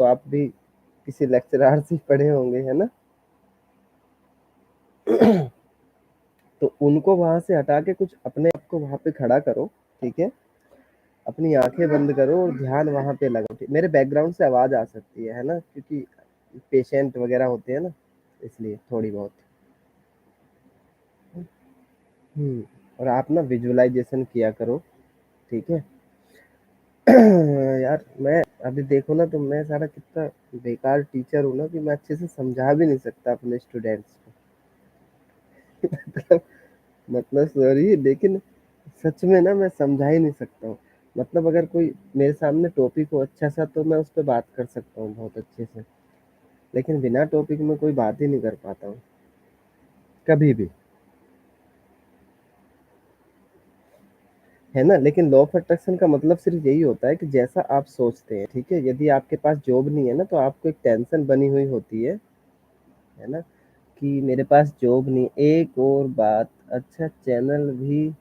तो आप भी किसी लेक्चरार से पढ़े होंगे, है ना? तो उनको वहाँ से हटा के कुछ अपने आप को वहाँ पे खड़ा करो, ठीक है? अपनी आँखें बंद करो और ध्यान वहाँ पे लगाओ। मेरे बैकग्राउंड से आवाज़ आ सकती है ना? क्योंकि पेशेंट वगैरह होते हैं ना, इसलिए थोड़ी बहुत। और आप ना विजुअलाइज़ेशन किया करो, ठीक है? यार मैं अभी देखो ना, तो मैं साला कितना बेकार टीचर हूँ ना कि मैं अच्छे से समझा भी नहीं सकता अपने स्टूडेंट्स को। मतलब सॉरी, लेकिन सच में ना मैं समझा ही नहीं सकता हूँ। मतलब अगर कोई मेरे सामने टॉपिक हो अच्छा सा, तो मैं उस पे बात कर सकता हूँ बहुत अच्छे से, लेकिन बिना टॉपिक में कोई बात ही नहीं कर पाता हूँ, कभी भी, है ना? लेकिन लॉ ऑफ अट्रैक्शन का मतलब सिर्फ यही होता है कि जैसा आप सोचते हैं, ठीक है? यदि आपके पास जॉब नहीं है ना, तो आपको एक टेंशन बनी हुई होती है ना? कि मेरे पास जॉब नहीं। एक और बात, अच्छा चैनल भी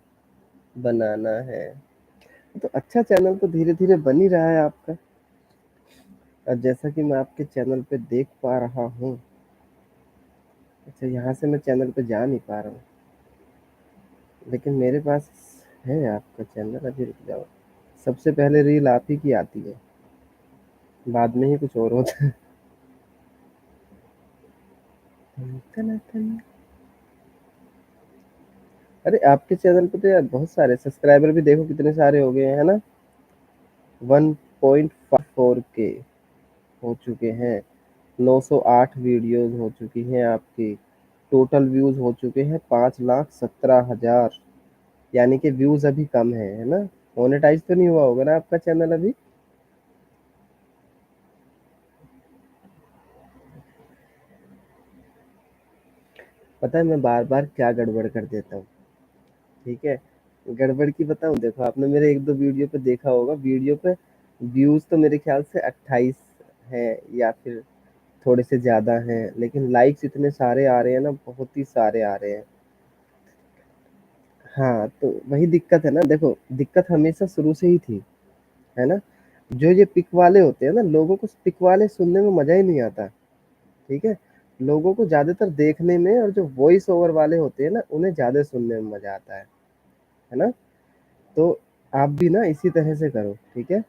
बनाना है। तो अच्छा चैनल तो धीरे-धीरे बन ही रहा है आपका। और जैसा कि मैं आपके चैनल पे देख पा रहा हूँ, अच्छा यहाँ से मैं चैनल पे जा नहीं पा रहा हूँ, लेकिन मेरे पास है आपका चैनल। अभी रुक जाओ, सबसे पहले रील आप ही की आती है, बाद में ही कुछ और होता है। अरे आपके चैनल पे तो यार बहुत सारे सब्सक्राइबर भी देखो कितने सारे हो गए हैं, है ना? 1.54 के हो चुके हैं। 908 वीडियोस हो चुकी हैं आपकी। टोटल व्यूज हो चुके हैं 5,17,000। यानी कि व्यूज अभी कम है ना? मोनेटाइज तो नहीं हुआ होगा ना आपका चैनल अभी? पता है मैं बार बार क्या गड़बड़ कर देता हूँ, ठीक है? गड़बड़ की बताऊं, देखो आपने मेरे एक दो वीडियो पे देखा होगा, वीडियो पे व्यूज तो मेरे ख्याल से 28 है या फिर थोड़े से ज्यादा हैं, लेकिन लाइक्स इतने सारे आ रहे हैं ना, बहुत ही सारे आ रहे हैं। हाँ, तो वही दिक्कत है ना। देखो दिक्कत हमेशा शुरू से ही थी, है ना? जो ये पिक वाले होते हैं ना, लोगों को पिक वाले सुनने में मजा ही नहीं आता, ठीक है? लोगों को ज्यादातर देखने में, और जो वॉइस ओवर वाले होते हैं ना, उन्हें ज्यादा सुनने में मजा आता है ना? तो आप भी ना इसी तरह से करो, ठीक है?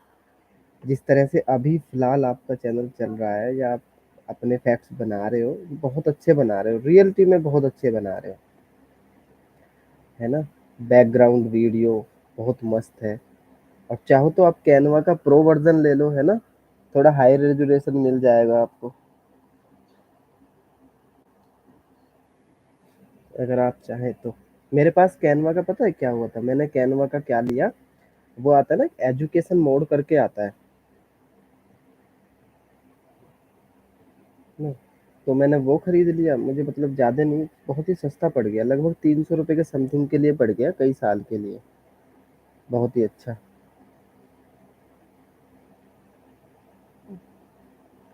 जिस तरह से अभी फिलहाल आपका चैनल चल रहा है, या आप अपने फैक्ट्स बना रहे हो, बहुत अच्छे बना रहे हो, रियलिटी में बहुत अच्छे बना रहे हो, है ना? बैकग्राउंड वीडियो बहुत मस्त है। और चाहो तो आप कैनवा का प्रो वर्जन ले लो, है ना? थोड़ा हाई रेजोल्यूशन मिल जाएगा आपको, अगर आप चाहें तो। मेरे पास कैनवा का पता है क्या हुआ था? मैंने कैनवा का क्या लिया, वो आता है ना एजुकेशन मोड करके आता है ना, तो मैंने वो खरीद लिया। मुझे मतलब ज़्यादा नहीं, बहुत ही सस्ता पड़ गया, लगभग 300 रुपये के समथिंग के लिए पड़ गया, कई साल के लिए। बहुत ही अच्छा,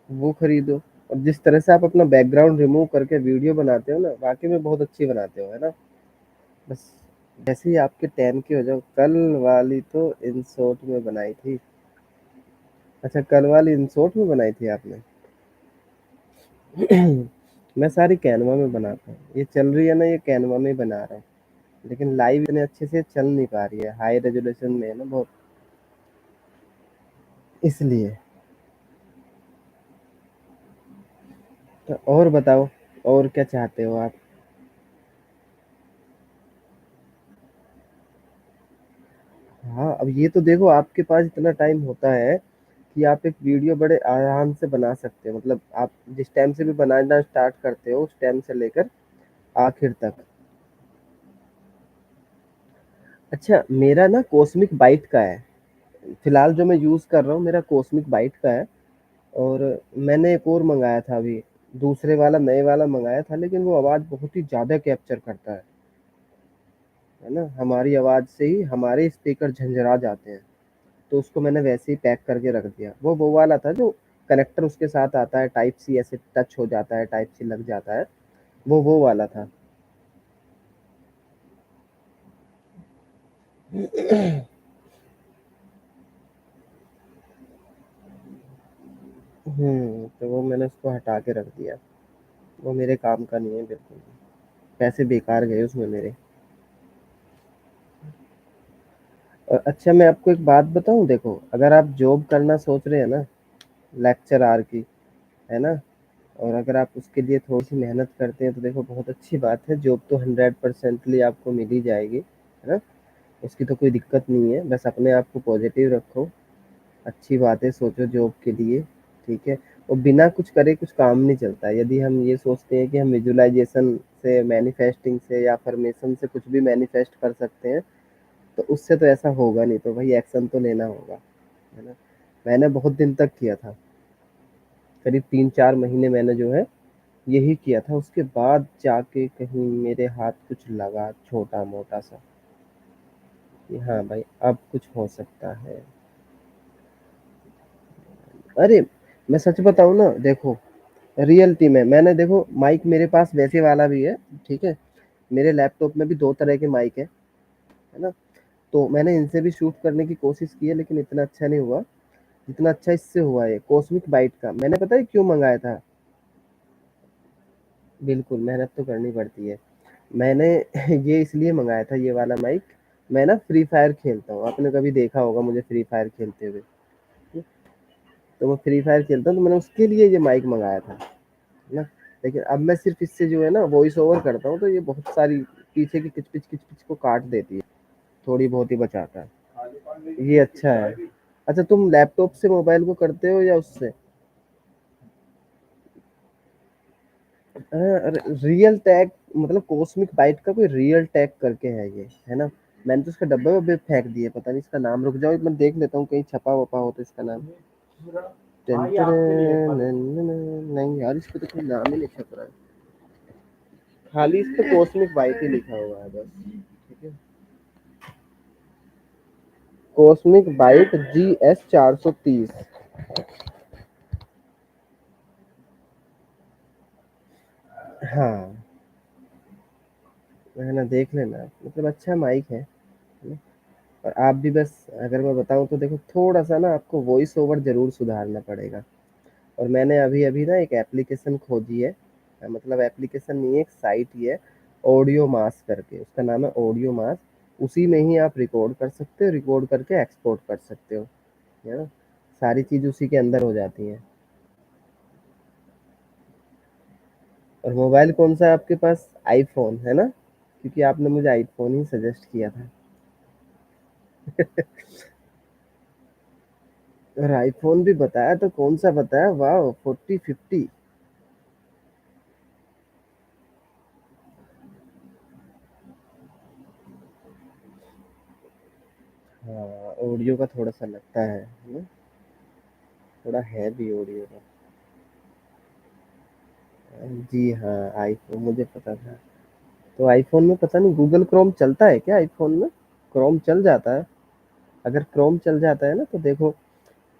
वो खरीदो। और जिस तरह से आप अपना बैकग्राउंड रिमूव करके वीडियो बनाते हो ना, वाकई में बहुत अच्छी बनाते हो, है ना? बस जैसे ही आपके 10 के हो जाओ। कल वाली तो इन शॉर्ट में बनाई थी। अच्छा, कल वाली इन शॉर्ट में बनाई थी आपने? मैं सारी कैनवा में बनाता हूँ। ये चल रही है ना, ये कैनवा में ही बना रहा हूँ, लेकिन लाइव इतने अच्छे से चल नहीं पा रही है, हाई रेजोल्यूशन में है ना बहुत, इसलिए। तो और बताओ, और क्या चाहते हो आप? हाँ, अब ये तो देखो आपके पास इतना टाइम होता है कि आप एक वीडियो बड़े आराम से बना सकते हो। मतलब आप जिस टाइम से भी बनाना स्टार्ट करते हो, उस टाइम से लेकर आखिर तक। अच्छा, मेरा ना कॉस्मिक बाइट का है। फिलहाल जो मैं यूज़ कर रहा हूँ, मेरा कॉस्मिक बाइट का है। और मैंने एक और मंगाया था अभी, दूसरे वाला, नए वाला मंगाया था, लेकिन वो आवाज़ बहुत ही ज़्यादा कैप्चर करता है ना? हमारी आवाज़ से ही हमारे स्पीकर झंझरा जाते हैं। तो उसको मैंने वैसे ही पैक करके रख दिया। वो वाला था जो कनेक्टर उसके साथ आता है, टाइप सी ऐसे टच हो जाता है, टाइप सी लग जाता है, वो वाला था। तो वो मैंने उसको हटा के रख दिया। वो मेरे काम का नहीं है बिल्कुल भी। पैसे बेकार गए उसमें मेरे। और अच्छा मैं आपको एक बात बताऊँ देखो, अगर आप जॉब करना सोच रहे हैं ना लेक्चरार की, है ना? और अगर आप उसके लिए थोड़ी-सी मेहनत करते हैं तो देखो बहुत अच्छी बात है, जॉब तो 100% आपको मिल ही जाएगी, है ना? उसकी तो कोई दिक्कत नहीं है, बस अपने आप को पॉजिटिव रखो, अच्छी बातें सोचो जॉब के लिए, ठीक है? और बिना कुछ करे कुछ काम नहीं चलता है। यदि हम ये सोचते हैं कि हम विजुअलाइज़ेशन से, मैनिफेस्टिंग से या अफ़र्मेशन से कुछ भी मैनिफेस्ट कर सकते हैं, तो उससे तो ऐसा होगा नहीं, तो भाई एक्शन तो लेना होगा, है ना? मैंने बहुत दिन तक किया था, करीब 3-4 महीने मैंने जो है यही किया था, उसके बाद जाके कहीं मेरे हाथ कुछ लगा छोटा-मोटा सा कि हाँ भाई, अब कुछ हो सकता है। अरे! मैं सच बताऊँ ना देखो, रियलिटी में मैंने देखो माइक मेरे पास वैसे वाला भी है, ठीक है? मेरे लैपटॉप में भी 2 तरह के माइक है ना? तो मैंने इनसे भी शूट करने की कोशिश की है लेकिन इतना अच्छा नहीं हुआ, जितना अच्छा इससे हुआ है, कॉस्मिक बाइट का। मैंने पता है क्यों मँगाया था? बिल्कुल, मेहनत तो करनी पड़ती है। मैंने ये इसलिए मँगाया था ये वाला माइक, मैं ना फ्री फायर खेलता हूँ, आपने कभी देखा होगा मुझे फ्री फायर खेलते हुए, तो मैं फ्री फायर खेलता हूँ तो मैंने उसके लिए ये माइक मँगाया था, है ना? लेकिन अब मैं सिर्फ़ इससे जो है ना वॉइस ओवर करता हूँ तो ये बहुत सारी पीछे की किच-पिच को काट देती है, थोड़ी बहुत ही बचाता है। ये अच्छा है। अच्छा तुम लैपटॉप से मोबाइल को करते हो या उससे? रियल टैग मतलब कॉस्मिक बाइट का कोई रियल टैग करके है ये, है ना? मैंने तो इसका डब्बा-वब्बे फेंक दिए, पता नहीं इसका नाम, रुक जाओ एक मिनट देख लेता हूँ कहीं छपा-वपा हो तो इसका नाम। नहीं यार इस पे तो कोई नाम ही नहीं छप रहा है। खाली इस पे कॉस्मिक बाइट ही लिखा हुआ है बस, ठीक है? Cosmic Byte GS 430। हाँ, है ना? देख लेना, मतलब अच्छा माइक है ना? और आप भी बस, अगर मैं बताऊँ तो देखो थोड़ा-सा ना आपको वॉइस ओवर ज़रूर सुधारना पड़ेगा। और मैंने अभी-अभी ना एक एप्लीकेशन खोजी है, मतलब एप्लीकेशन नहीं है, एक साइट ही है, ऑडियो मास करके, उसका नाम है ऑडियो मास। उसी में ही आप रिकॉर्ड कर सकते हो, रिकॉर्ड करके एक्सपोर्ट कर सकते हो, है ना? सारी चीज़ उसी के अंदर हो जाती हैं। और मोबाइल कौन-सा है आपके पास? आईफ़ोन, है ना? क्योंकि आपने मुझे आईफ़ोन ही सजेस्ट किया था। और आईफ़ोन भी बताया तो कौन-सा बताया? वॉव! 40, 50। हाँ, ऑडियो का थोड़ा-सा लगता है ना? थोड़ा है भी ऑडियो का। जी हाँ, आईफ़ोन मुझे पता था। तो आईफ़ोन में पता नहीं गूगल क्रोम चलता है क्या आईफ़ोन में? क्रोम चल जाता है? अगर क्रोम चल जाता है ना तो देखो,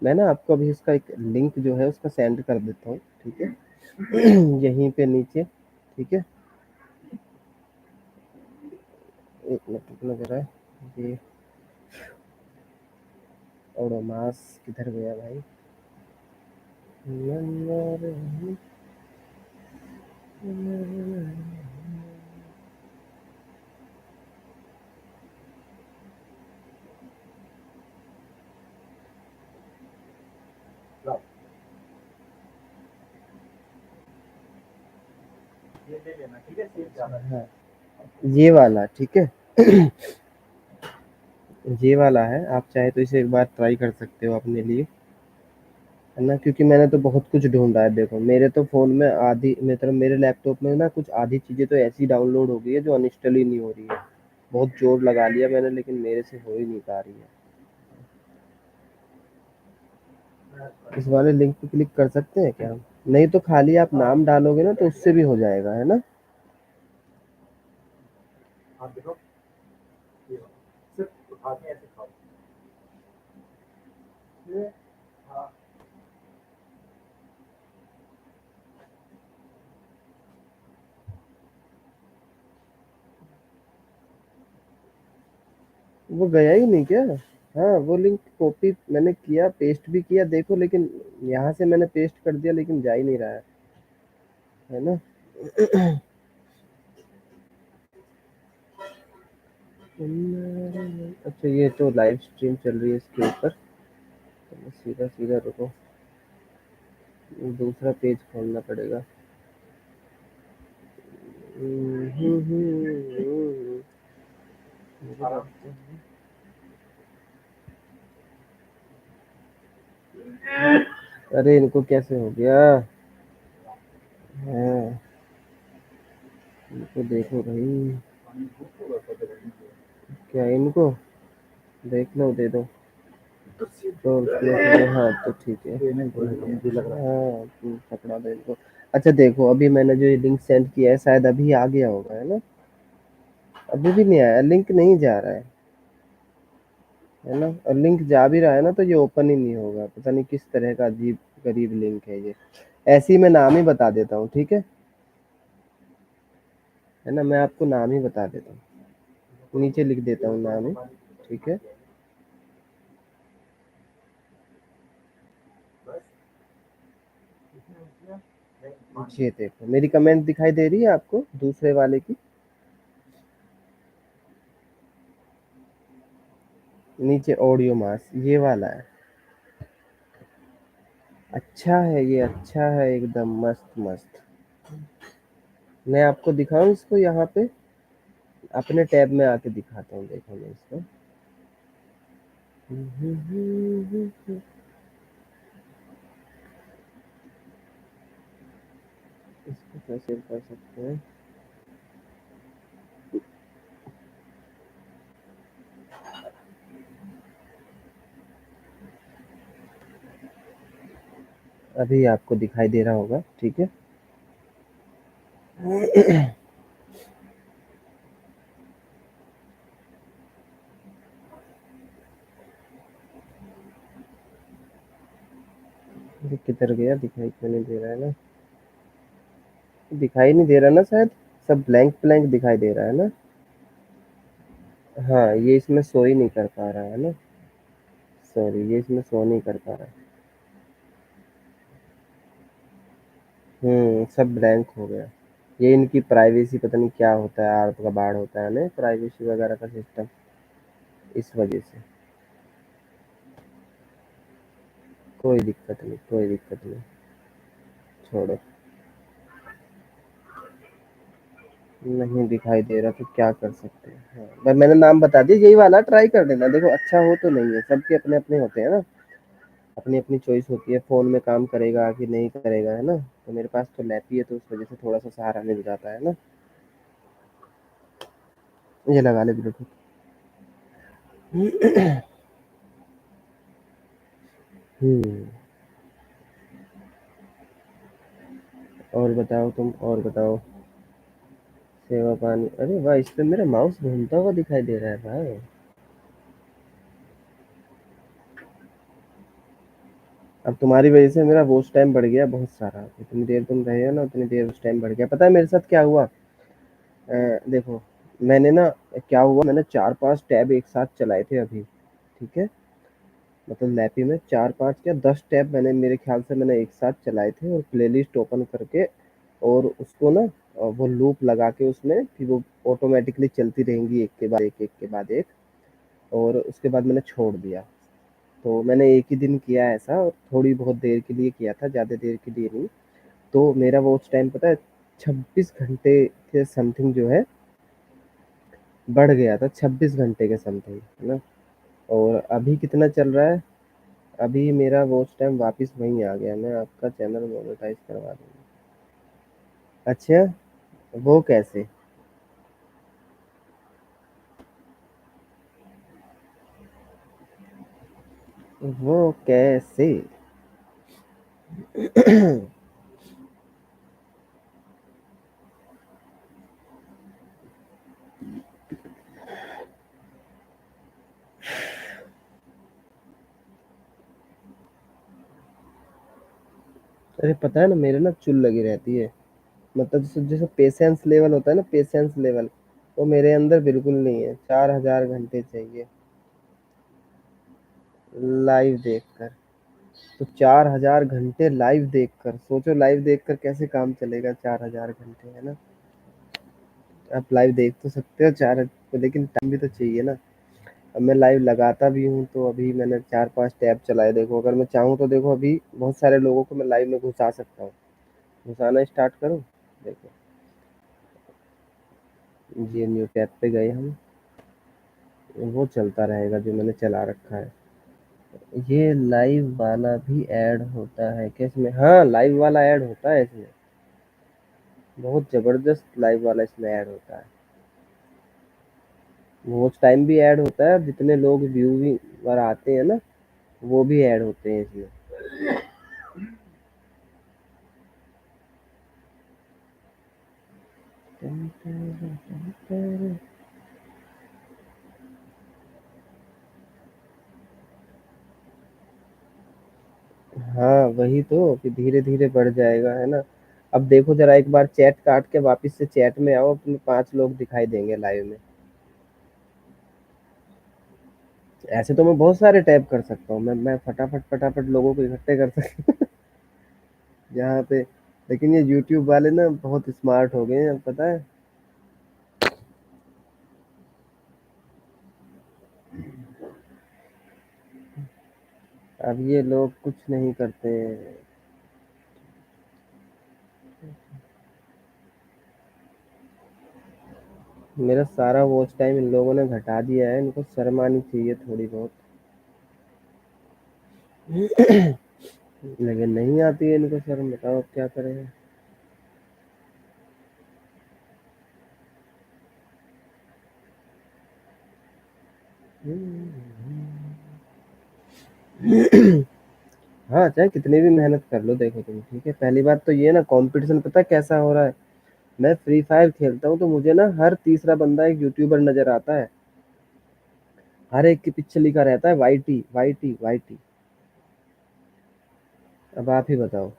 मैं ना आपको अभी उसका एक लिंक जो है उसका सेंड कर देता हूँ, ठीक है? यहीं पे नीचे, ठीक है? एक मिनट रुकना ज़रा, ये ओडोमास किधर गया भाई? हाँ, ये वाला ठीक है? ये वाला है, आप चाहे तो इसे एक बार ट्राई कर सकते हो अपने लिए, है ना? क्योंकि मैंने तो बहुत कुछ ढूँढा है देखो, मेरे तो फ़ोन में आधी, मतलब मेरे लैपटॉप में ना कुछ आधी चीज़ें तो ऐसी डाउनलोड हो गई है जो अनइंस्टॉल ही नहीं हो रही है। बहुत ज़ोर लगा लिया मैंने लेकिन मेरे से हो ही नहीं पा रही है। इस वाले लिंक पे क्लिक कर सकते हैं क्या हम? नहीं तो खाली आप नाम डालोगे ना तो उससे भी हो जाएगा, है ना? वो गया ही नहीं क्या? हाँ, वो लिंक कॉपी मैंने किया, पेस्ट भी किया देखो, लेकिन यहाँ से मैंने पेस्ट कर दिया लेकिन जा ही नहीं रहा है ना? अच्छा, ये तो लाइव स्ट्रीम चल रही है इसके ऊपर, तो मैं सीधा-सीधा रुको, दूसरा पेज खोलना पड़ेगा। मुझे लगता है, अरे इनको कैसे हो गया? हाँ, इनको देखो भाई, क्या इनको देख लो, दे दो तो हाँ, तो ठीक है। हाँ, पकड़ा दो इनको। अच्छा देखो, अभी मैंने जो ये लिंक सेंड किया है शायद अभी आ गया होगा, है ना? अभी भी नहीं आया, लिंक नहीं जा रहा है ना? और लिंक जा भी रहा है ना तो ये ओपन ही नहीं होगा, पता नहीं किस तरह का अजीब गरीब लिंक है ये। ऐसे ही मैं नाम ही बता देता हूँ, ठीक है ना? मैं आपको नाम ही बता देता हूँ, नीचे लिख देता हूँ नाम ही, ठीक है? ये देखो, मेरी कमेंट दिखाई दे रही है आपको दूसरे वाले की? नीचे ऑडियो मास ये वाला है। अच्छा है ये, अच्छा है एकदम मस्त मस्त। मैं आपको दिखाऊं इसको यहाँ पे, अपने टैब में आके दिखाता हूँ, देखो मैं इसको। इसको कैसे कर सकते हैं? अभी आपको दिखाई दे रहा होगा, ठीक है? ये किधर गया? दिखाई क्यों नहीं दे रहा है ना? दिखाई नहीं दे रहा ना शायद, सब ब्लैंक ब्लैंक दिखाई दे रहा है ना? हाँ, ये इसमें शो ही नहीं कर पा रहा है ना? सॉरी, ये इसमें शो नहीं कर पा रहा। सब ब्लैंक हो गया। ये इनकी प्राइवेसी पता नहीं क्या होता है, आड़ का बाड़ होता है ना प्राइवेसी वगैरह का सिस्टम, इस वजह से। कोई दिक्कत नहीं, कोई दिक्कत नहीं, छोड़ो। नहीं दिखाई दे रहा तो क्या कर सकते हैं? हाँ, पर मैंने नाम बता दिया, यही वाला ट्राई कर लेना, देखो अच्छा हो तो नहीं है, सबके अपने अपने होते हैं ना, अपनी अपनी चॉइस होती है, फोन में काम करेगा कि नहीं करेगा, है ना? तो मेरे पास तो लैप ही है, तो उस वजह से थोड़ा सा सहारा मिल जाता है ना। ये लगा ले ब्लूटूथ। हम्म। और बताओ तुम, और बताओ। सेवा पानी, अरे वाह, इस पे मेरा माउस घूमता हुआ दिखाई दे रहा है भाई। अब तुम्हारी वजह से मेरा वॉच टाइम बढ़ गया बहुत सारा, जितनी देर तुम रहे हो ना उतनी देर वॉच टाइम बढ़ गया। पता है मेरे साथ क्या हुआ? देखो, मैंने ना, क्या हुआ, मैंने 4-5 टैब एक साथ चलाए थे अभी, ठीक है? मतलब लैपी में 4-5 क्या 10 टैब मैंने, मेरे ख्याल से मैंने एक साथ चलाए थे, और प्लेलिस्ट ओपन करके और उसको ना वो लूप लगा के उसमें, फिर वो ऑटोमेटिकली चलती रहेंगी एक के बाद एक, एक के बाद एक, और उसके बाद मैंने छोड़ दिया। तो मैंने एक ही दिन किया ऐसा, और थोड़ी बहुत देर के लिए किया था, ज़्यादा देर के लिए नहीं। तो मेरा वॉच टाइम पता है 26 घंटे के समथिंग जो है बढ़ गया था, 26 घंटे के समथिंग, है ना? और अभी कितना चल रहा है? अभी मेरा वॉच टाइम वापस वहीं आ गया, मैं आपका चैनल मोनेटाइज करवा दूंगा। अच्छा, वो कैसे? वो कैसे? अरे पता है ना, मेरे ना चुल लगी रहती है, मतलब जैसे जैसे पेशेंस लेवल होता है ना, पेशेंस लेवल, वो मेरे अंदर बिल्कुल नहीं है, 4000 घंटे चाहिए। लाइव देखकर। तो 4000 घंटे लाइव देखकर, सोचो लाइव देखकर कैसे काम चलेगा 4000 घंटे, है ना। आप लाइव देख तो सकते हो चार, लेकिन टाइम भी तो चाहिए ना। अब मैं लाइव लगाता भी हूँ तो अभी मैंने 4-5 टैब चलाए, देखो अगर मैं चाहूँ तो देखो अभी बहुत सारे लोगों को मैं लाइव में घुसा सकता हूँ। घुसाना स्टार्ट करूँ, देखो ये न्यू टैब पे गए हम, वो चलता रहेगा जो मैंने चला रखा है। ये लाइव वाला भी ऐड होता है क्या इसमें? हाँ, लाइव वाला ऐड होता है इसमें, बहुत जबरदस्त लाइव वाला इसमें ऐड होता है। वॉच टाइम भी ऐड होता है, जितने लोग व्यूवर आते हैं ना वो भी ऐड होते हैं इसमें। हाँ वही तो, फिर धीरे धीरे बढ़ जाएगा, है ना। अब देखो जरा एक बार चैट काट के वापस से चैट में आओ, तुम्हें 5 लोग दिखाई देंगे लाइव में। ऐसे तो मैं बहुत सारे टैप कर सकता हूँ, मैं फटाफट फटाफट लोगों को इकट्ठे कर सकता हूँ यहाँ पे। लेकिन ये यूट्यूब वाले ना बहुत स्मार्ट हो गए हैं, पता है। अब ये लोग कुछ नहीं करते हैं। मेरा सारा वॉच टाइम इन लोगों ने घटा दिया है, इनको शर्म आनी चाहिए थोड़ी बहुत। लेकिन नहीं आती है इनको शर्म, बताओ अब क्या करें। हाँ, चाहे कितनी भी मेहनत कर लो, देखो तुम, ठीक है। पहली बात तो ये ना, कंपटीशन पता है कैसा हो रहा है। मैं फ्री फायर खेलता हूँ तो मुझे ना हर तीसरा बंदा एक यूट्यूबर नजर आता है। हर एक के पीछे लिखा रहता है वाईटी वाईटी वाईटी। अब आप ही बताओ।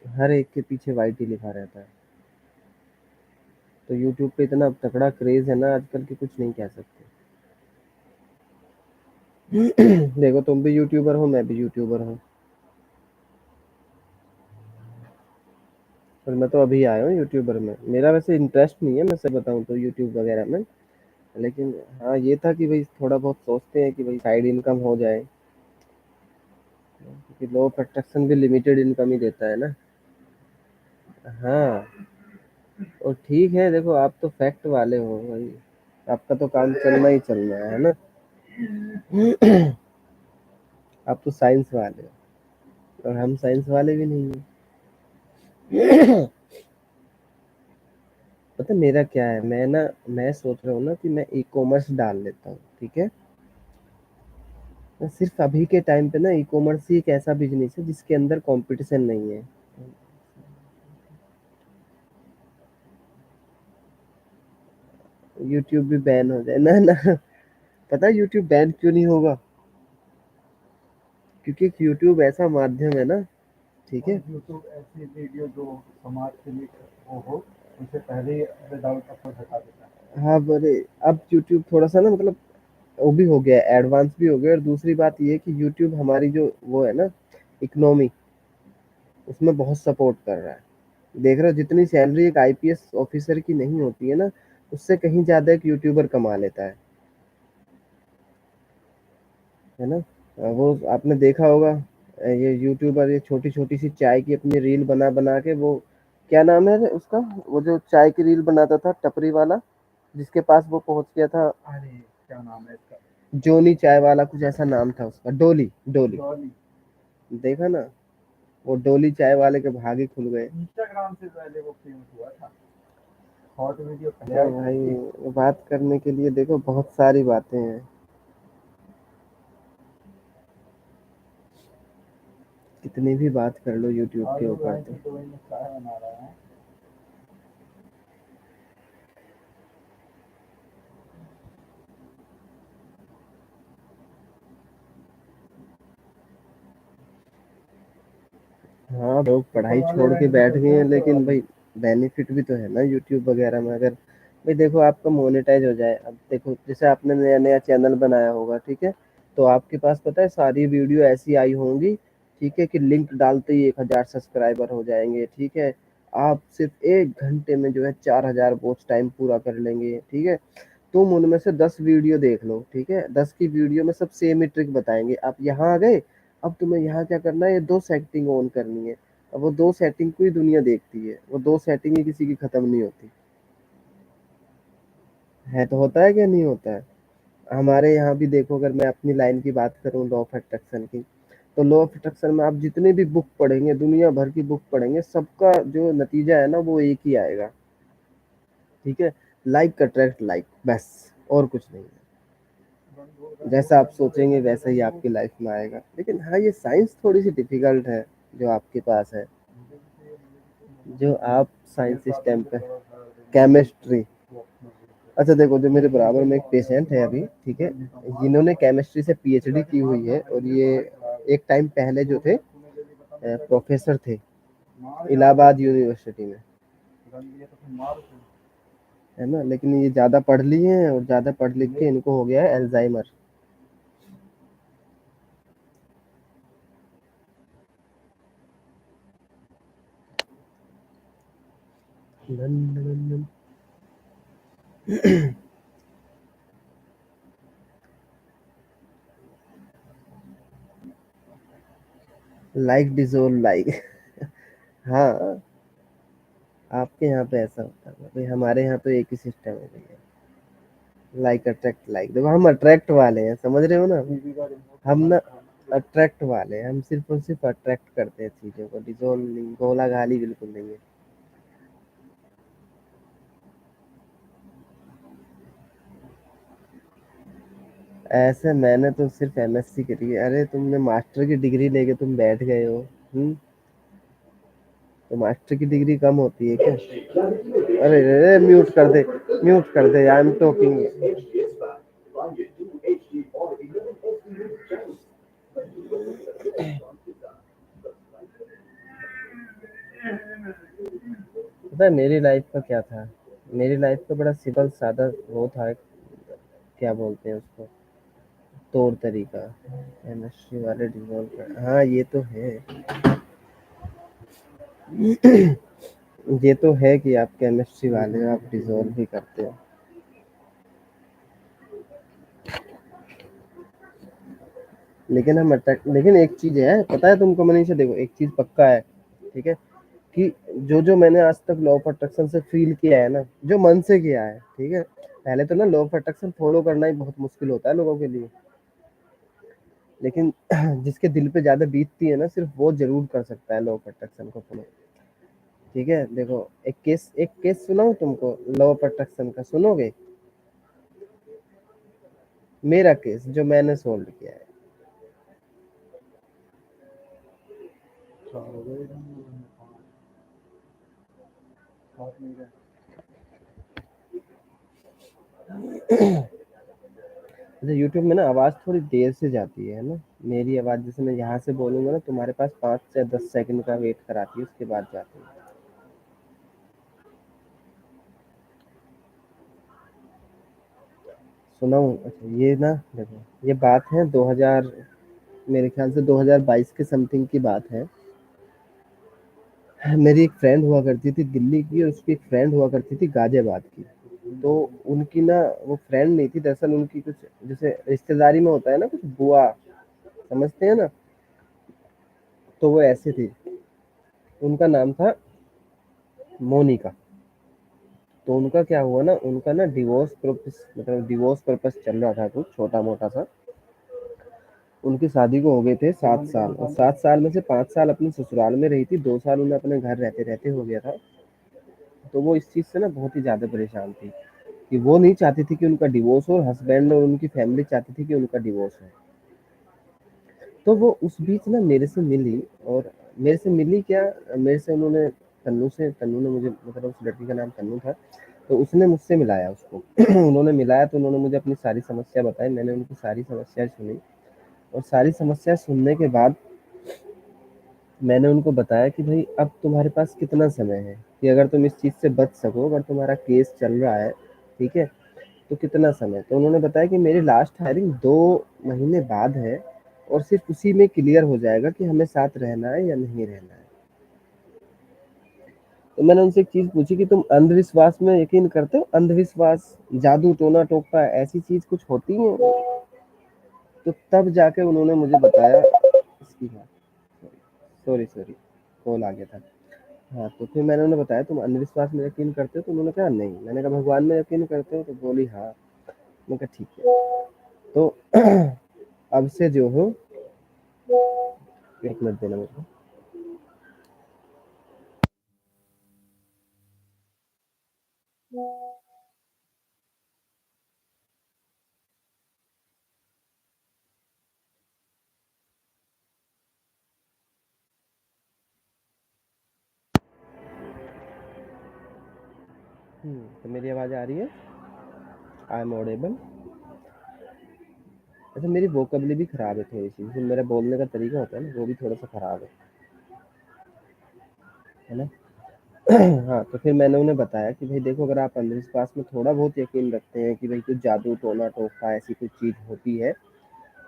हर एक के पीछे वाईटी लिखा रहता है। तो यूट्यूब पे इतना तगड़ा क्रेज है ना आजकल की, कुछ नहीं कह सकते। देखो तुम भी यूट्यूबर हो, मैं भी यूट्यूबर हूँ, पर मैं तो अभी आया हूँ यूट्यूबर में। मेरा वैसे इंटरेस्ट नहीं है, मैं सही बताऊँ तो यूट्यूब वगैरह में। लेकिन हाँ, ये था कि भाई थोड़ा बहुत सोचते हैं कि भाई साइड इनकम हो जाए, क्योंकि लो प्रोटेक्शन भी लिमिटेड इनकम ही देता है ना। हाँ, और ठीक है, देखो आप तो फैक्ट वाले हो भाई, आपका तो काम चलना ही चलना है ना। आप तो साइंस वाले हो, और हम साइंस वाले भी नहीं है। पता है मेरा क्या है, मैं सोच रहा हूँ ना कि मैं ई कॉमर्स डाल लेता हूँ, ठीक है। सिर्फ अभी के टाइम पे ना ई कॉमर्स ही एक ऐसा बिजनेस है जिसके अंदर कंपटीशन नहीं है। यूट्यूब भी बैन हो जाए ना ना। पता है यूट्यूब बैन क्यों नहीं होगा? क्योंकि यूट्यूब ऐसा माध्यम है ना, ठीक है। यूट्यूब ऐसी वीडियो जो समाज के लिए वो हो, उनसे पहले ही विदाउट अपलोड हटा देता है। हाँ बोले, अब यूट्यूब थोड़ा सा ना मतलब वो भी हो गया, एडवांस भी हो गया। और दूसरी बात ये है कि यूट्यूब हमारी जो वो है ना इकोनॉमी, उसमें बहुत सपोर्ट कर रहा है। देख रहे हो जितनी सैलरी एक आईपीएस ऑफिसर की नहीं होती है ना, उससे कहीं ज्यादा एक यूट्यूबर कमा लेता है ना। वो आपने देखा होगा, ये यूट्यूबर ये छोटी छोटी सी चाय की अपनी रील बना बना के, वो क्या नाम है उसका, वो जो चाय की रील बनाता था टपरी वाला, जिसके पास वो पहुंच गया था। अरे क्या नाम है इसका? जोनी चाय वाला, कुछ ऐसा नाम था उसका, डोली डोली डोली। देखा ना, वो डोली चाय वाले के भागे खुल गए। इंस्टाग्राम से पहले वो फेमस हुआ था, शॉर्ट वीडियो पहले आई भाई थी। बात करने के लिए देखो बहुत सारी बातें हैं, कितनी भी बात कर लो यूट्यूब के ऊपर तो। हाँ, लोग पढ़ाई छोड़ के बैठ गए हैं, लेकिन भाई बेनिफिट भी तो है ना यूट्यूब वगैरह में। अगर भाई देखो आपका मोनेटाइज हो जाए, अब देखो जैसे आपने नया नया चैनल बनाया होगा, ठीक है, तो आपके पास पता है सारी वीडियो ऐसी आई होंगी, ठीक है, कि लिंक डालते ही 1000 सब्सक्राइबर हो जाएंगे, ठीक है, आप सिर्फ 1 घंटे में जो है 4000 वॉच टाइम पूरा कर लेंगे, ठीक है। तुम उनमें से 10 वीडियो देख लो, ठीक है, 10 की वीडियो में सब सेम ही ट्रिक बताएंगे। आप यहाँ आ गए, अब तुम्हें यहाँ क्या करना है, ये 2 सेटिंग ऑन करनी है। अब वो 2 सेटिंग को ही दुनिया देखती है, वो 2 सेटिंग ही किसी की खत्म नहीं होती है। तो होता है क्या, नहीं होता है। हमारे यहाँ भी देखो, अगर मैं अपनी लाइन की बात करूँ लॉ ऑफ अट्रैक्शन की, तो लॉ ऑफ अट्रैक्शन में आप जितने भी बुक पढ़ेंगे, दुनिया भर की बुक पढ़ेंगे, सबका जो नतीजा है ना वो एक ही आएगा, ठीक है। लाइक अट्रैक्ट लाइक, बस, और कुछ नहीं है। जैसा आप सोचेंगे वैसा ही आपकी लाइफ में आएगा। लेकिन हाँ, ये साइंस थोड़ी सी डिफिकल्ट है जो आपके पास है, जो आप साइंस सिस्टम पे, केमिस्ट्री। अच्छा देखो, जो मेरे बराबर में एक पेशेंट है अभी, ठीक है, जिन्होंने केमिस्ट्री से पीएचडी की हुई है, और ये एक टाइम पहले जो थे प्रोफेसर थे इलाहाबाद यूनिवर्सिटी में, है ना। लेकिन ये ज्यादा पढ़ लिए हैं, और ज्यादा पढ़ लिख के इनको हो गया है अल्जाइमर। Like dissolve like. हाँ, आपके यहाँ पे ऐसा होता है भाई, हमारे यहाँ तो एक ही सिस्टम है भैया। लाइक अट्रैक्ट लाइक, देखो हम अट्रैक्ट वाले हैं, समझ रहे हो ना। हम ना अट्रैक्ट वाले हैं, हम सिर्फ और सिर्फ अट्रैक्ट करते हैं चीजों को, डिजोल्व नहीं, गोला गाली बिल्कुल नहीं है। ऐसे मैंने तो सिर्फ एमएससी करी है। अरे तुमने मास्टर की डिग्री लेके तुम बैठ गए हो। हम्म। तो मास्टर की डिग्री कम होती है क्या? अरे अरे, म्यूट कर दे, म्यूट कर दे, आई एम टॉकिंग। पता है मेरी लाइफ का क्या था? मेरी लाइफ का बड़ा सिंपल सादा वो था, क्या बोलते हैं उसको, तौर तरीका। केमिस्ट्री वाले डिजोल्व कर, हाँ ये तो है। ये तो है कि आप केमिस्ट्री वाले हो, आप डिजोल्व भी करते हो। लेकिन हम अटैक, लेकिन एक चीज है पता है तुमको मनीषा, देखो एक चीज पक्का है, ठीक है, कि जो जो मैंने आज तक लॉ ऑफ अट्रैक्शन से फील किया है ना, जो मन से किया है, ठीक है। पहले तो ना लॉ ऑफ अट्रैक्शन फॉलो करना ही बहुत मुश्किल होता है लोगों के लिए, लेकिन जिसके दिल पे ज्यादा बीतती है ना, सिर्फ वो जरूर कर सकता है लॉ ऑफ अट्रैक्शन को फॉलो। ठीक है, देखो एक केस सुनाऊं तुमको लॉ ऑफ अट्रैक्शन का, सुनोगे? मेरा केस जो मैंने सोल्व किया है। अच्छा, यूट्यूब में ना आवाज थोड़ी देर से जाती है ना। मेरी आवाज जैसे मैं यहाँ से बोलूंगा ना, तुम्हारे पास 5 से 10 सेकंड का वेट कराती है, उसके बाद जाती है। सुनाऊं? अच्छा ये ना, देखो ये बात है 2000, मेरे ख्याल से 2022 के समथिंग की बात है। मेरी एक फ्रेंड हुआ करती थी दिल्ली की, और उसकी एक फ्रेंड हुआ करती थी गाजियाबाद की। तो उनकी ना, वो फ्रेंड नहीं थी दरअसल, उनकी कुछ जैसे रिश्तेदारी में होता है ना, कुछ बुआ, समझते हैं ना, तो वो ऐसे थी। उनका नाम था मोनिका। तो उनका क्या हुआ ना, उनका ना डिवोर्स पर्पस, मतलब डिवोर्स पर्पस चल रहा था कुछ छोटा मोटा सा। उनकी शादी को हो गए थे 7 साल, और 7 साल में से 5 साल अपने ससुराल में रही थी, 2 साल उन्हें अपने घर रहते रहते हो गया था। तो वो इस चीज से ना बहुत ही ज्यादा परेशान थी, कि वो नहीं चाहती थी कि उनका डिवोर्स हो, और हस्बैंड और उनकी फैमिली चाहती थी कि उनका डिवोर्स हो। तो वो उस बीच ना मेरे से मिली, और मेरे से मिली क्या, मेरे से उन्होंने, तन्नू ने मुझे, मतलब उस लड़की का नाम तन्नू था, तो उसने मुझसे मिलाया उसको। उन्होंने मिलाया तो उन्होंने मुझे अपनी सारी समस्या बताई, मैंने उनकी सारी समस्याएं सुनी, और सारी समस्या सुनने के बाद मैंने उनको बताया कि भाई अब तुम्हारे पास कितना समय है कि अगर तुम इस चीज़ से बच सको, अगर तुम्हारा केस चल रहा है, ठीक है, तो कितना समय? तो उन्होंने बताया कि मेरी लास्ट हायरिंग 2 महीने बाद है और सिर्फ़ उसी में क्लियर हो जाएगा कि हमें साथ रहना है या नहीं रहना है। तो मैंने उनसे एक चीज़ पूछी कि तुम अंधविश्वास में यकीन करते हो? अंधविश्वास, जादू, टोना-टोपका ऐसी चीज़ कुछ होती हैं? तो तब जाके उन्होंने मुझे बताया इसकी बात। सॉरी, कॉल आ गया था। हाँ, तो फिर मैंने उन्हें बताया तुम अंधविश्वास में यकीन करते हो? तो उन्होंने कहा नहीं। मैंने कहा भगवान में यकीन करते हो? तो बोली हाँ। मैंने कहा ठीक है। तो अब से जो हो 1 मिनट देना मेरे को। तो मेरी आवाज़ आ रही है? I am audible? अच्छा, मेरी वोकैब्युलरी भी खराब है थोड़ी-सी, जैसे मेरा बोलने का तरीका होता है ना, वो भी थोड़ा-सा खराब है ना? हाँ, तो फिर मैंने उन्हें बताया कि भई देखो, अगर आप अंधविश्वास में थोड़ा बहुत यकीन रखते हैं कि भई कुछ जादू, टोना-टोपका ऐसी कोई चीज़ होती है,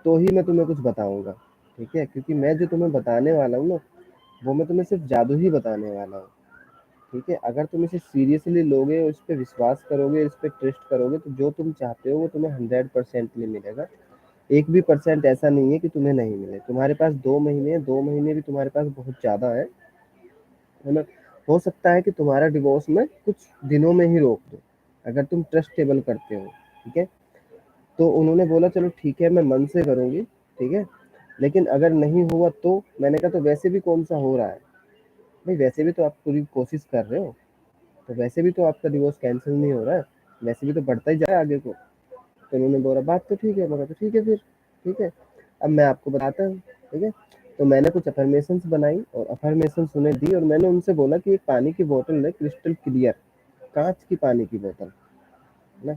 तो ही मैं तुम्हें कुछ बताऊँगा, ठीक है? क्योंकि मैं जो तुम्हें बताने वाला हूँ ना, वो मैं तुम्हें सिर्फ़ जादू ही बताने वाला हूँ, ठीक है? अगर तुम इसे सीरियसली लोगे और इस पे विश्वास करोगे, इस पे ट्रस्ट करोगे, तो जो तुम चाहते हो वो तुम्हें 100% मिलेगा। 1 भी परसेंट ऐसा नहीं है कि तुम्हें नहीं मिले। तुम्हारे पास 2 महीने हैं, 2 महीने भी तुम्हारे पास बहुत ज़्यादा है ना? हो सकता है कि तुम्हारा डिवोर्स मैं कुछ दिनों में ही रोक दूँ, अगर तुम ट्रस्टेबल करते हो, ठीक है? तो उन्होंने बोला चलो ठीक है, मैं मन से करूँगी, ठीक है? लेकिन अगर नहीं हुआ तो? मैंने कहा तो वैसे भी कौन-सा हो रहा है? भई वैसे भी तो आप पूरी कोशिश कर रहे हो, तो वैसे भी तो आपका डिवोर्स कैंसल नहीं हो रहा है, वैसे भी तो बढ़ता ही जा रहा है आगे को। तो उन्होंने बोला बात तो ठीक है। मैंने कहा तो ठीक है फिर, ठीक है। अब मैं आपको बताता हूँ, ठीक है। तो मैंने कुछ अफर्मेशंस बनाई और अफर्मेशंस उन्हें दी और मैंने उनसे बोला कि एक पानी की बोतल है क्रिस्टल क्लियर, कांच की पानी की बोतल, है ना?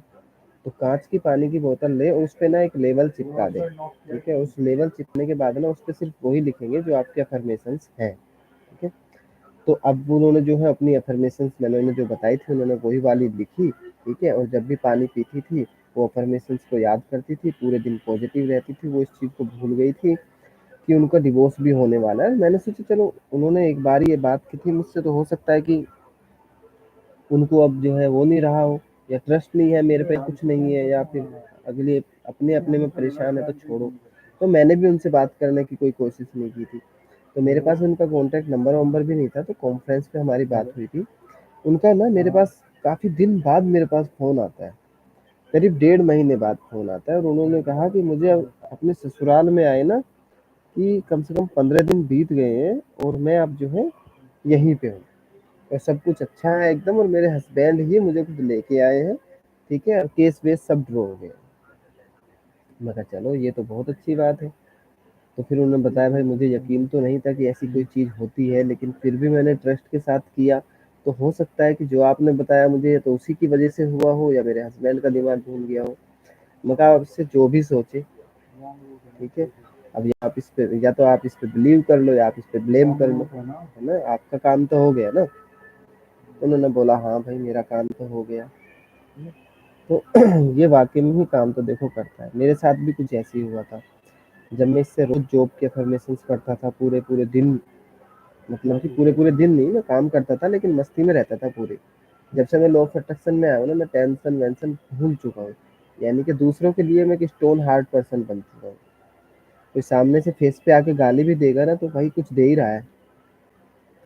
तो कांच की पानी की बोतल ले और उस पे ना एक लेबल चिपका दे, ठीक है। उस लेबल चिपकने के बाद ना उस पे सिर्फ वही लिखेंगे जो आपके अफर्मेशंस हैं, ठीक है। तो अब उन्होंने जो है अपनी अफर्मेशंस मैंने उन्हें जो बताई थी, उन्होंने वही वाली लिखी, ठीक है। और जब भी पानी पीती थी वो अफर्मेशंस को याद करती थी, पूरे दिन पॉजिटिव रहती थी। वो इस चीज़ को भूल गई थी कि उनका डिवोर्स भी होने वाला है। मैंने सोचा चलो, उन्होंने एक बार ये बात की थी मुझसे, तो हो सकता है कि उनको अब जो है वो नहीं रहा हो, या ट्रस्ट नहीं है मेरे पे, कुछ नहीं है, या फिर अगले अपने अपने में परेशान है तो छोड़ो। तो मैंने भी उनसे बात करने की कोई कोशिश नहीं की थी। तो मेरे पास उनका कॉन्टैक्ट नंबर वंबर भी नहीं था, तो कॉन्फ्रेंस पे हमारी बात हुई थी। उनका ना मेरे पास काफ़ी दिन बाद मेरे पास फ़ोन आता है, करीब 1.5 महीने बाद फ़ोन आता है, और उन्होंने कहा कि मुझे अब अपने ससुराल में आए ना कि कम से कम 15 दिन बीत गए हैं और मैं अब जो है यहीं पे हूँ और सब कुछ अच्छा है एकदम, और मेरे हस्बैंड ही मुझे कुछ लेके आए हैं, ठीक है, और केस वेस सब ड्रॉ हो गए। मैं कहा चलो ये तो बहुत अच्छी बात है। तो फिर उन्होंने बताया भाई मुझे यकीन तो नहीं था कि ऐसी कोई चीज़ होती है, लेकिन फिर भी मैंने ट्रस्ट के साथ किया। तो हो सकता है कि जो आपने बताया मुझे तो उसी की वजह से हुआ हो, या मेरे हस्बैंड का दिमाग घूम गया हो। मैं कहा आपसे जो भी सोचे, ठीक है। अब या आप इस पे, या तो आप इस पे बिलीव कर लो या आप इस पे ब्लेम कर लो, है ना? आपका काम तो हो गया ना। तो उन्होंने बोला हाँ भाई मेरा काम तो हो गया। तो ये वाकई में ही काम तो देखो करता है। मेरे साथ भी कुछ ऐसे ही हुआ था। जब मैं इससे रोज जॉब के अफर्मेशंस करता था पूरे पूरे दिन, मतलब कि पूरे पूरे दिन नहीं, मैं काम करता था लेकिन मस्ती में रहता था पूरे। जब से मैं लॉ ऑफ अट्रैक्शन में आया हूँ ना, मैं टेंशन वेंशन भूल चुका हूँ। यानी कि दूसरों के लिए मैं एक स्टोन हार्ड पर्सन बन चुका हूँ। कोई सामने से फेस पे आके गाली भी देगा ना, तो भाई कुछ दे ही रहा है,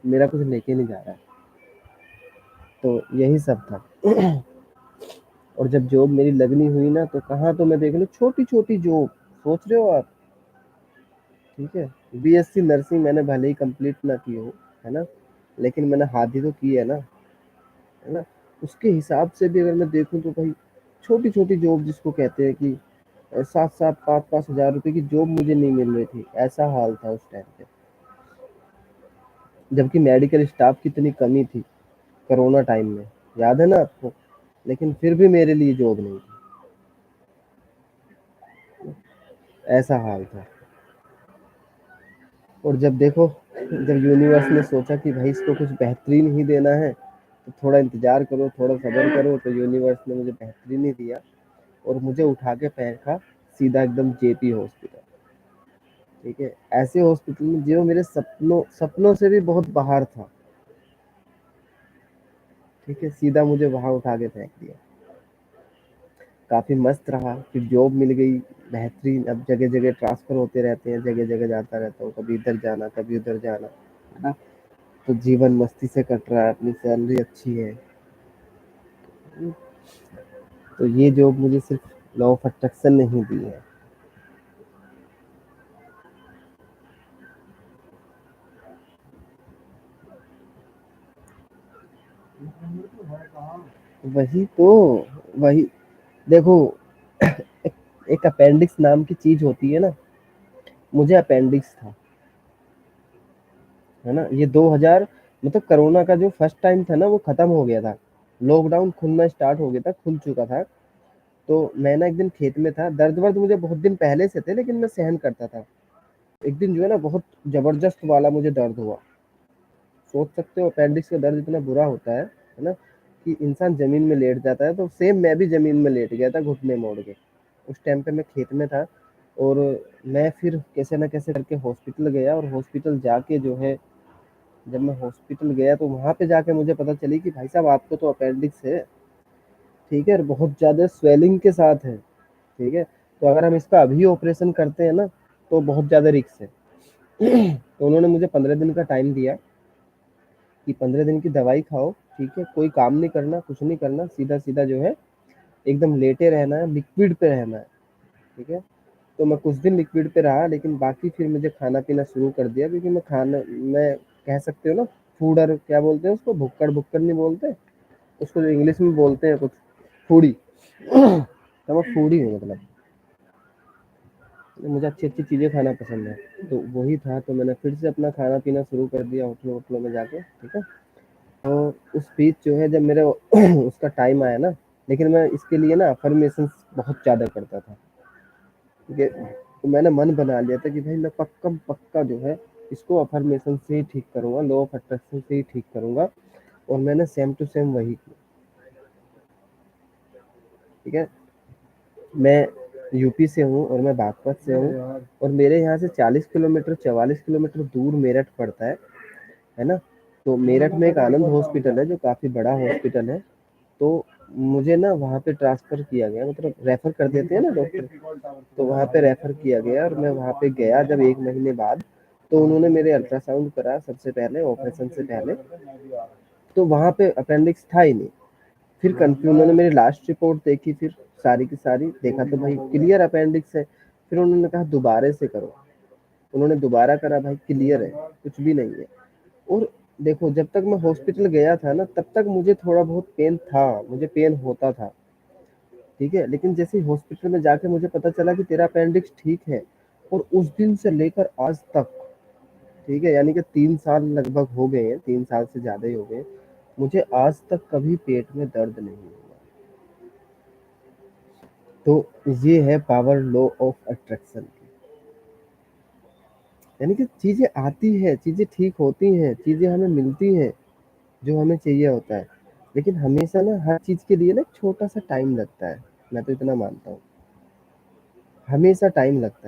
मेरा कुछ लेके नहीं जा रहा है। तो यही सब था। और जब जॉब मेरी लगनी हुई ना, तो कहाँ, तो मैं देख लो छोटी छोटी जॉब, सोच रहे हो आप, ठीक है। बीएससी नर्सिंग मैंने भले ही कंप्लीट ना की हो, है ना, लेकिन मैंने हाथ ही तो की है ना। उसके हिसाब से भी अगर मैं देखूं तो भाई छोटी छोटी जॉब जिसको कहते हैं कि 7-7 5-5 हजार रुपए की जॉब मुझे नहीं मिल रही थी, ऐसा हाल था उस टाइम पे। जबकि मेडिकल स्टाफ की इतनी कमी थी कोरोना टाइम में, याद है ना आपको? लेकिन फिर भी मेरे लिए जॉब नहीं थी, ऐसा हाल था। और जब देखो, जब यूनिवर्स ने सोचा कि भाई इसको कुछ बेहतरीन ही देना है, तो थोड़ा इंतज़ार करो, थोड़ा सब्र करो, तो यूनिवर्स ने मुझे बेहतरीन ही दिया और मुझे उठा के फेंका सीधा एकदम जेपी हॉस्पिटल। ठीक है? ऐसे हॉस्पिटल में जो मेरे सपनों सपनों से भी बहुत बाहर था। ठीक है? सीधा मुझे वहाँ उठा के फेंक दिया। काफ़ी मस्त रहा, फिर जॉब मिल गई बेहतरीन, अब जगह-जगह ट्रांसफ़र होते रहते हैं, जगह-जगह जाता रहता हूँ, कभी इधर जाना, कभी उधर जाना, है ना? तो जीवन मस्ती से कट रहा है, अपनी सैलरी अच्छी है। तो ये जॉब मुझे सिर्फ़ लॉ ऑफ अट्रैक्शन ने ही दी है। वही तो, वही देखो, एक एक अपेंडिक्स नाम की चीज़ होती है ना, मुझे अपेंडिक्स था, है ना? ये 2000 मतलब कोरोना का जो फर्स्ट टाइम था ना, वो खत्म हो गया था। लॉकडाउन खुलना स्टार्ट हो गया था, खुल चुका था। तो मैं ना एक दिन खेत में था, दर्द-वर्द मुझे बहुत दिन पहले से थे, लेकिन मैं सहन करता था। एक दिन जो है ना, बहुत ज़बरदस्त वाला मुझे दर्द हुआ। सोच सकते हो अपेंडिक्स का दर्द इतना बुरा होता है ना? कि इंसान ज़मीन में लेट जाता है, तो सेम मैं भी ज़मीन में लेट गया था घुटने मोड़ के। उस टाइम पे मैं खेत में था और मैं फिर कैसे न कैसे करके हॉस्पिटल गया और हॉस्पिटल जाके जो है, जब मैं हॉस्पिटल गया तो वहाँ पे जाके मुझे पता चली कि भाई साहब आपको तो अपेंडिक्स है, ठीक है? और बहुत ज़्यादा स्वेलिंग के साथ है, ठीक है? तो अगर हम इसका अभी ऑपरेशन करते हैं ना, तो बहुत ज़्यादा रिस्क है। तो उन्होंने मुझे 15 दिन का टाइम दिया कि 15 दिन की दवाई खाओ, ठीक है? कोई काम नहीं करना, कुछ नहीं करना, सीधा-सीधा जो है एकदम लेटे रहना है, लिक्विड पे रहना है, ठीक है? तो मैं कुछ दिन लिक्विड पे रहा, लेकिन बाकी फिर मुझे खाना-पीना शुरू कर दिया, क्योंकि मैं कह सकते हो ना, फूडर क्या बोलते हैं उसको? भुक्कड़-भुक्कड़ नहीं बोलते? उसको जो इंग्लिश में बोलते हैं कुछ, फूडी। तो मैं फूडी हूँ मतलब, मुझे अच्छी-अच्छी चीज़ें खाना पसंद है। तो वही था, तो मैंने फिर से अपना खाना-पीना शुरू कर दिया होटलों-वोटलों में जाके, ठीक है? तो उस बीच जो है, जब मेरे उसका टाइम आया ना, लेकिन मैं इसके लिए ना अफ़र्मेशंस बहुत ज़्यादा करता था, ठीक है? तो मैंने मन बना लिया था कि भाई मैं पक्का जो है, इसको अफ़र्मेशन से ही ठीक करूँगा, लॉ ऑफ अट्रैक्शन से ही ठीक करूँगा, और मैंने सेम टू सेम वही किया, ठीक है? मैं यूपी से हूँ और मैं बागपत से हूँ, और मेरे यहाँ से 40 किलोमीटर 44 किलोमीटर दूर मेरठ पड़ता है ना? तो मेरठ में एक आनंद हॉस्पिटल है, जो काफ़ी बड़ा हॉस्पिटल है। तो मुझे ना वहाँ पे ट्रांसफ़र किया गया, मतलब रेफ़र कर देते हैं ना डॉक्टर, तो वहाँ पे रेफ़र किया गया और मैं वहाँ पे गया जब 1 महीने बाद, तो उन्होंने मेरे अल्ट्रासाउंड करा सबसे पहले, ऑपरेशन से पहले, तो वहाँ पे अपेंडिक्स था ही नहीं। फिर कन्फ्यू उन्होंने मेरी लास्ट रिपोर्ट देखी, फिर सारी की सारी देखा, तो भाई क्लियर अपेंडिक्स है। फिर उन्होंने कहा दोबारा से करो, उन्होंने दोबारा करा, भाई क्लियर है, कुछ भी नहीं है। और देखो, जब तक मैं हॉस्पिटल गया था ना, तब तक मुझे थोड़ा बहुत पेन था, मुझे पेन होता था, ठीक है? लेकिन जैसे ही हॉस्पिटल में जाके मुझे पता चला कि तेरा अपेंडिक्स ठीक है, और उस दिन से लेकर आज तक, ठीक है? यानी कि 3 साल लगभग हो गए हैं, 3 साल से ज़्यादा ही हो गए हैं, मुझे आज तक कभी पेट में दर्द नहीं हुआ। तो ये है पावर लॉ ऑफ अट्रैक्शन की। यानी कि चीज़ें आती हैं, चीज़ें ठीक होती हैं, चीज़ें हमें मिलती हैं, जो हमें चाहिए होता है। लेकिन हमेशा ना हर चीज़ के लिए ना एक छोटा-सा टाइम लगता है, मैं तो इतना मानता हूँ। हमेशा टाइम लगता है।